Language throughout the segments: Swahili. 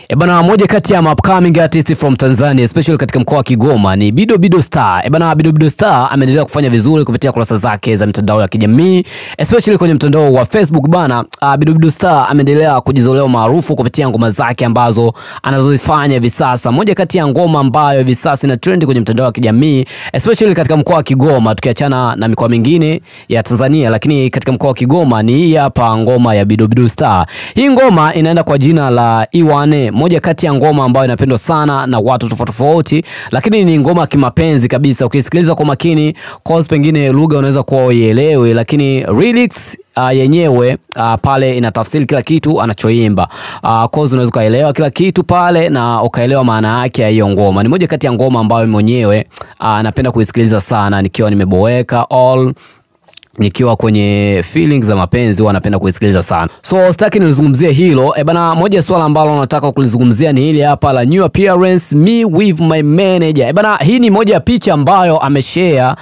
Bana, moja kati ya upcoming artist from Tanzania especially katika mkoa wa Kigoma ni Bido Star. Bana, Bido Star ameendelea kufanya vizuri kupitia kurasa zake za mitandao ya kijamii especially kwenye mtandao wa Facebook bana. Bido Star ameendelea kujizolea maarufu kupitia ngoma zake ambazo anazozifanya hivi sasa. Moja kati ya ngoma ambayo hivi sasa ina trend kwenye mtandao wa kijamii especially katika mkoa wa Kigoma, tukiachana na mikoa mingine ya Tanzania, lakini katika mkoa wa Kigoma ni hii hapa ngoma ya Bido Star. Hii ngoma inaenda kwa jina la Iwane, moja kati ya ngoma ambayo inapendwa sana na watu tofauti, lakini ni ngoma kimapenzi kabisa. Ukisikiliza kwa makini, cause pengine lugha unaweza kuwa uielewe, lakini lyrics yenyewe pale inatafsiri kila kitu anachoimba. Cause unaweza kuelewa kila kitu pale na ukaelewa maana yake ya hiyo ngoma. Ni moja kati ya ngoma ambayo mwenyewe napenda kuisikiliza sana nikiwa nimeboeka nikiwa kwenye feelings za mapenzi, huwa napenda kuisikiliza sana. So sitaki nilizungumzie hilo. Bana, moja swala ambalo nataka kulizungumzia ni hili hapa la new appearance me with my manager. Bana, hii ni moja ya picha ambayo ameshare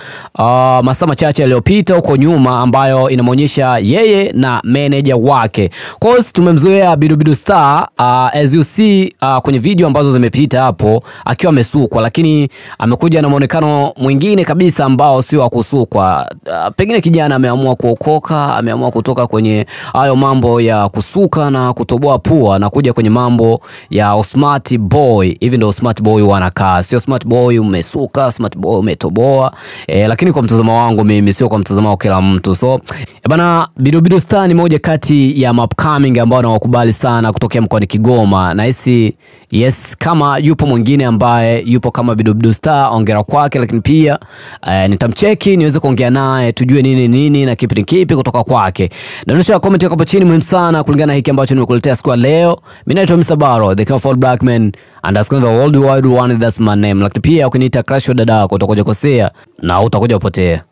masaa machache yaliyopita huko nyuma, ambayo inamuonyesha yeye na manager wake. Cause tumemzoea Bido Star as you see kwenye video ambazo zimepita hapo akiwa amesukwa, lakini amekuja na muonekano mwingine kabisa ambao sio wa kusukwa. Pengine kijana ameamua kuokoka, ameamua kutoka kwenye hayo mambo ya kusuka na kutoboa pua na kuja kwenye mambo ya smart boy. Hivi ndio smart boy wanakaa, sio smart boy umesuka, smart boy umetoboa. Lakini kwa mtazamo wangu mimi, sio kwa mtazamo wa kila mtu. So bana, Bido Star ni moja kati ya upcoming ambao nawakubali sana kutokea mkoani Kigoma. Na hisi yes, kama yupo mwingine ambaye yupo kama Bido Star, ongera kwake, lakini pia nitamcheki niweze kuongea naye tujue nini na kipi kutoka kwake. Dondosha comment hapo chini, muhimu sana kulingana na hiki ambacho nimekuletea siku ya leo. Mimi naitwa Mr. Baro, the Careful Black Man, and that's the world wide one, that's my name. Lakini pia ukiniita crush wa dada yako utakuja kosea na utakuja upotea.